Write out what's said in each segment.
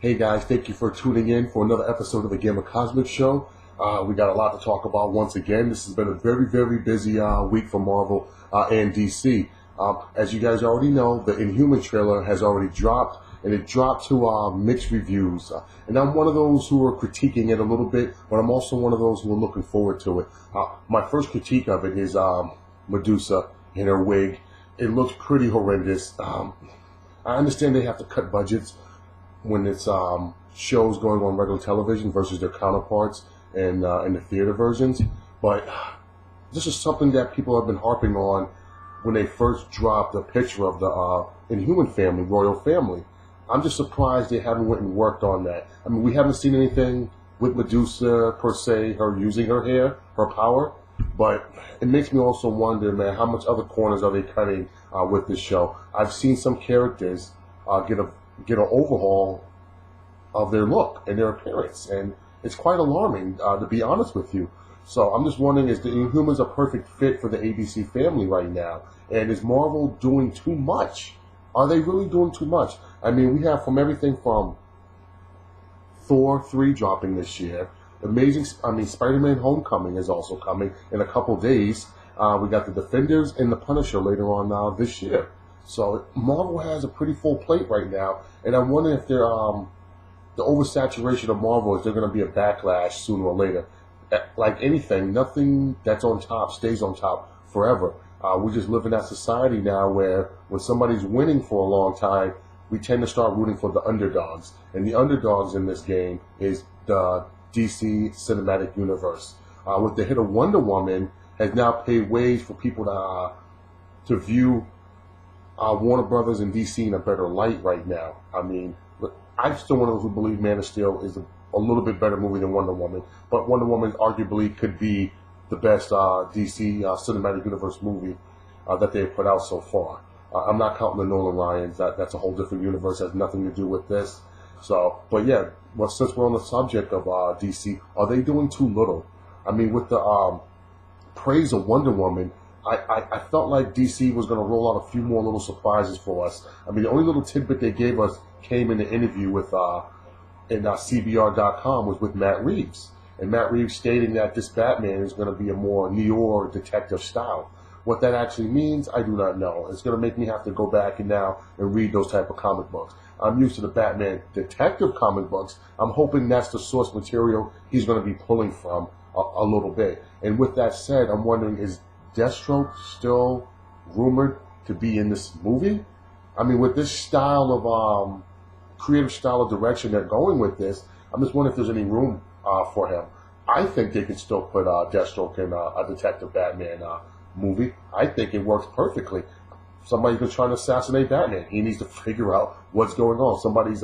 Hey guys, thank you for tuning in for another episode of the Gamma Cosmic Show. We got a lot to talk about once again. This has been a very busy week for Marvel and DC. As you guys already know, the Inhumans trailer has already dropped, and it dropped to mixed reviews. And I'm one of those who are critiquing it a little bit, but I'm also one of those who are looking forward to it. My first critique of it is Medusa in her wig. It looks pretty horrendous. I understand they have to cut budgets when it's shows going on regular television versus their counterparts in the theater versions, but this is something that people have been harping on when they first dropped a picture of the Inhuman family, royal family. I'm just surprised they haven't went and worked on that. I mean, we haven't seen anything with Medusa per se, her using her hair, her power, but it makes me also wonder, man, how much other corners are they cutting with this show? I've seen some characters get an overhaul of their look and their appearance, and it's quite alarming, to be honest with you. So I'm just wondering, is the Inhumans a perfect fit for the ABC family right now? And is Marvel doing too much? Are they really doing too much? I mean, we have from everything from Thor 3 dropping this year, Spider-Man Homecoming is also coming in a couple days. We got the Defenders and the Punisher later on this year. So Marvel has a pretty full plate right now, and I'm wondering if they're the oversaturation of Marvel, is there going to be a backlash sooner or later? Like anything, nothing that's on top stays on top forever. We just live in that society now where when somebody's winning for a long time, we tend to start rooting for the underdogs, and the underdogs in this game is the DC Cinematic Universe. With the hit of Wonder Woman, has now paved ways for people to view Warner Brothers and DC in a better light right now. I mean, I'm still one of those who believe Man of Steel is a little bit better movie than Wonder Woman, but Wonder Woman arguably could be the best DC Cinematic Universe movie that they've put out so far. I'm not counting the Nolan Ryans. That's a whole different universe, has nothing to do with this. So, but yeah, well, since we're on the subject of DC, are they doing too little? I mean, with the praise of Wonder Woman, I felt like DC was going to roll out a few more little surprises for us. I mean, the only little tidbit they gave us came in the interview with in CBR.com was with Matt Reeves. And Matt Reeves stating that this Batman is going to be a more noir detective style. What that actually means, I do not know. It's going to make me have to go back and read those type of comic books. I'm used to the Batman detective comic books. I'm hoping that's the source material he's going to be pulling from a little bit. And with that said, I'm wondering, is Deathstroke still rumored to be in this movie? I mean, with this style of creative style of direction they're going with this, I'm just wondering if there's any room for him. I think they could still put Deathstroke in a Detective Batman movie. I think it works perfectly. Somebody's been trying to assassinate Batman. He needs to figure out what's going on. Somebody's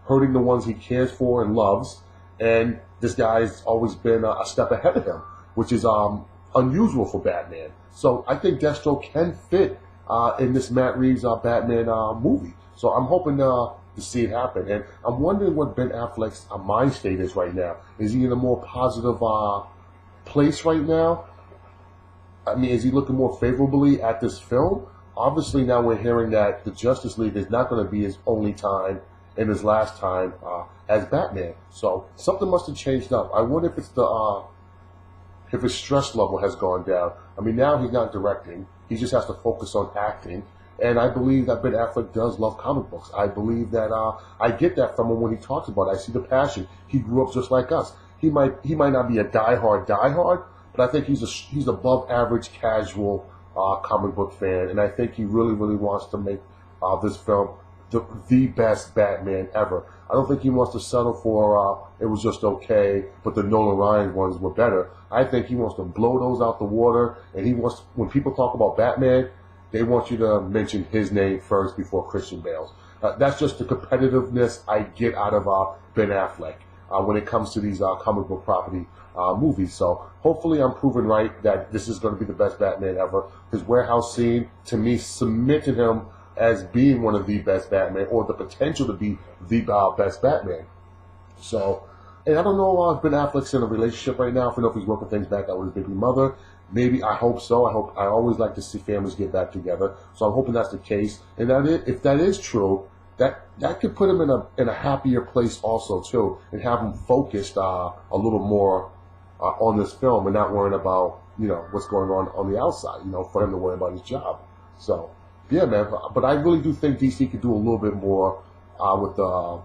hurting the ones he cares for and loves, and this guy's always been a step ahead of him, which is unusual for Batman. So I think Deathstroke can fit in this Matt Reeves Batman movie. So I'm hoping to see it happen. And I'm wondering what Ben Affleck's mind state is right now. Is he in a more positive place right now? I mean, is he looking more favorably at this film? Obviously, now we're hearing that the Justice League is not going to be his only time and his last time as Batman. So something must have changed up. I wonder if it's if his stress level has gone down. I mean, now he's not directing. He just has to focus on acting. And I believe that Ben Affleck does love comic books. I believe that I get that from him when he talks about it. I see the passion. He grew up just like us. He might not be a diehard, but I think he's above average casual comic book fan. And I think he really wants to make this film the best Batman ever. I don't think he wants to settle for it was just okay, but the Nolan Ryan ones were better. I think he wants to blow those out the water, and he wants, when people talk about Batman, they want you to mention his name first before Christian Bale's. That's just the competitiveness I get out of Ben Affleck when it comes to these comic book property movies. So hopefully I'm proven right that this is going to be the best Batman ever. His warehouse scene, to me, cemented him as being one of the best Batman, or the potential to be the best Batman. So, and I don't know if Ben Affleck's in a relationship right now. I don't know if he's working things back out with his baby mother. Maybe, I hope so. I always like to see families get back together. So I'm hoping that's the case. And if that is true, that could put him in a happier place also too, and have him focused a little more on this film and not worrying about what's going on the outside. For him to worry about his job. So yeah, man. But I really do think DC could do a little bit more with the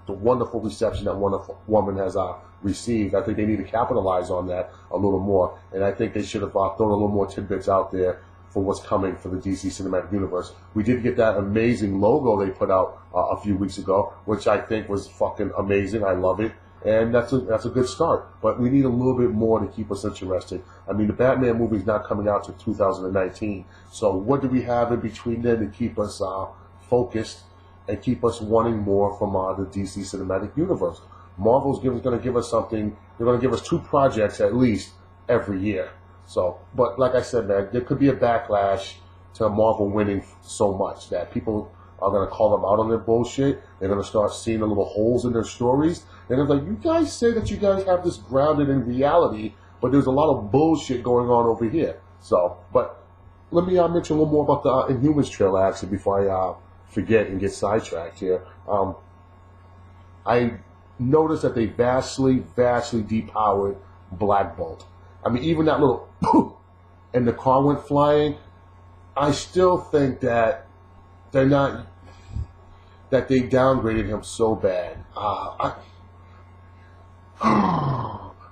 wonderful reception that Wonder Woman has received. I think they need to capitalize on that a little more, and I think they should have thrown a little more tidbits out there for what's coming for the DC Cinematic Universe. We did get that amazing logo they put out a few weeks ago, which I think was fucking amazing. I love it, and that's a good start. But we need a little bit more to keep us interested. I mean, the Batman movie is not coming out till 2019, so what do we have in between then to keep us focused and keep us wanting more from the DC Cinematic Universe? Marvel's going to give us something. They're going to give us 2 projects at least every year. So, but like I said, man, there could be a backlash to Marvel winning so much that people are going to call them out on their bullshit. They're going to start seeing the little holes in their stories. They're going to be like, you guys say that you guys have this grounded in reality, but there's a lot of bullshit going on over here. So, but let me mention a little more about the Inhumans trailer, actually, before I forget and get sidetracked here. I noticed that they vastly depowered Black Bolt. I mean, even that little poof and the car went flying. I still think that they downgraded him so bad. I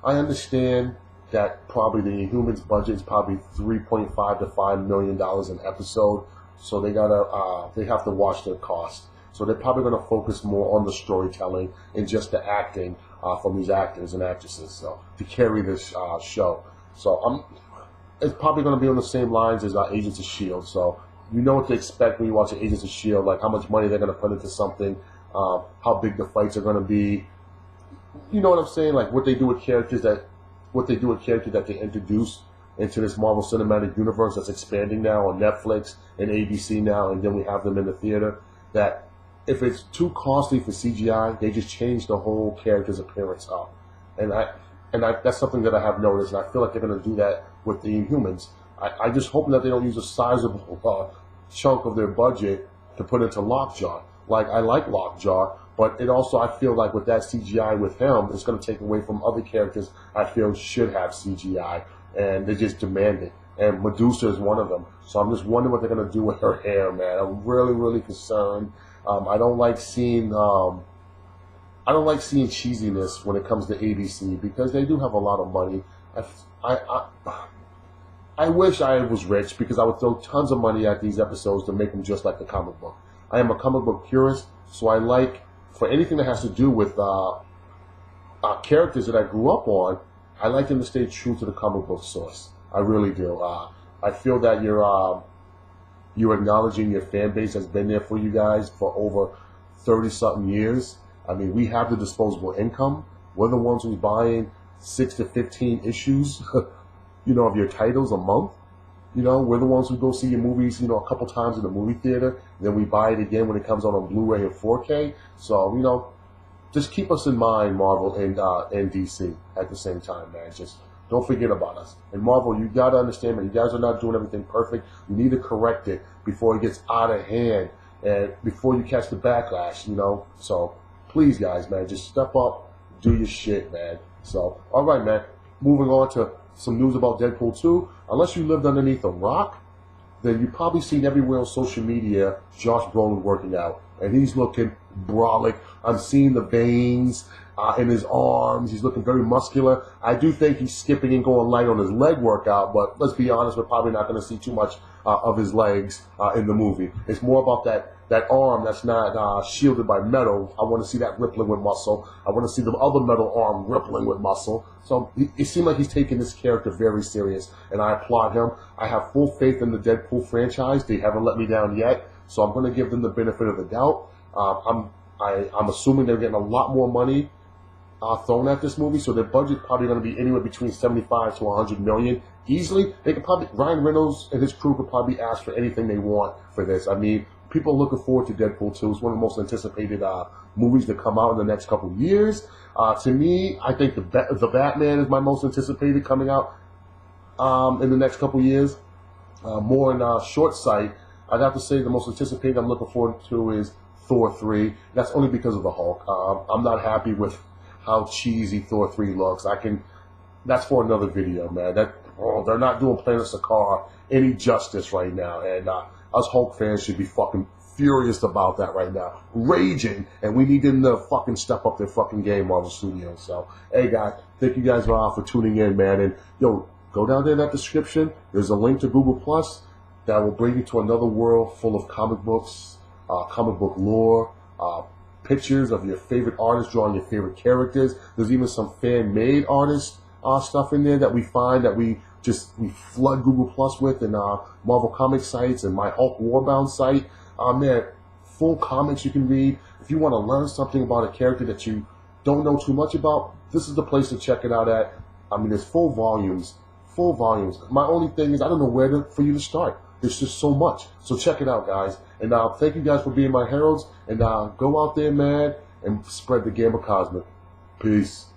understand that probably the Inhumans budget is probably $3.5 to $5 million an episode, so they have to watch their costs. So they're probably going to focus more on the storytelling and just the acting from these actors and actresses, so to carry this show. So it's probably going to be on the same lines as Agents of S.H.I.E.L.D. So you know what to expect when you watch Agents of S.H.I.E.L.D., like how much money they're going to put into something, how big the fights are going to be. You know what I'm saying? Like what they do with characters that they introduce into this Marvel Cinematic Universe that's expanding now on Netflix and ABC now, and then we have them in the theater. That if it's too costly for CGI, they just change the whole character's appearance up. And that's something that I have noticed, and I feel like they're going to do that with the Inhumans. I just hope that they don't use a sizable chunk of their budget to put into Lockjaw. Like, I like Lockjaw, but it also, I feel like with that CGI with him, it's going to take away from other characters I feel should have CGI, and they just demand it. And Medusa is one of them. So I'm just wondering what they're going to do with her hair, man. I'm really concerned. I don't like seeing cheesiness when it comes to ABC, because they do have a lot of money. I wish I was rich, because I would throw tons of money at these episodes to make them just like the comic book. I am a comic book purist, so I like, for anything that has to do with characters that I grew up on, I like them to stay true to the comic book source. I really do. I feel that you're acknowledging your fan base has been there for you guys for over 30-something years. I mean, we have the disposable income. We're the ones who's buying 6 to 15 issues, of your titles a month. We're the ones who go see your movies, a couple times in the movie theater. Then we buy it again when it comes out on Blu-ray and 4K. So, just keep us in mind, Marvel and DC at the same time, man. Just don't forget about us. And Marvel, you got to understand, man, you guys are not doing everything perfect. You need to correct it before it gets out of hand and before you catch the backlash, So please, guys, man, just step up, do your shit, man. So, all right, man. Moving on to some news about Deadpool 2. Unless you lived underneath a rock, then you've probably seen everywhere on social media Josh Brolin working out. And he's looking brolic. I'm seeing the veins in his arms. He's looking very muscular. I do think he's skipping and going light on his leg workout, but let's be honest, we're probably not going to see too much of his legs in the movie. It's more about that arm that's not shielded by metal. I want to see that rippling with muscle. I want to see the other metal arm rippling with muscle. So it seemed like he's taking this character very serious, and I applaud him. I have full faith in the Deadpool franchise. They haven't let me down yet, so I'm going to give them the benefit of the doubt. I'm assuming they're getting a lot more money thrown at this movie, so their budget's probably going to be anywhere between 75 to 100 million easily. They could probably, Ryan Reynolds and his crew could probably ask for anything they want for this. I mean, people are looking forward to Deadpool 2. It's one of the most anticipated movies to come out in the next couple of years. To me, I think the Batman is my most anticipated coming out in the next couple of years. More in short sight, I got to say the most anticipated I'm looking forward to is Thor 3. That's only because of the Hulk. I'm not happy with how cheesy Thor 3 looks. That's for another video, man. They're not doing Planet Sakaar any justice right now, and us Hulk fans should be fucking furious about that right now, raging, and we need them to fucking step up their fucking game, Marvel Studios. So, hey guys, thank you guys for tuning in, man, and yo, go down there in that description. There's a link to Google Plus that will bring you to another world full of comic books, comic book lore, pictures of your favorite artists drawing your favorite characters. There's even some fan-made artist stuff in there that we find that we flood Google Plus with, and Marvel comic sites and my Hulk Warbound site. Man, full comics you can read. If you want to learn something about a character that you don't know too much about, this is the place to check it out at. I mean, there's full volumes. My only thing is I don't know where for you to start. There's just so much. So check it out, guys. And thank you guys for being my heralds. And go out there, man, and spread the Gamma Cosmic. Peace.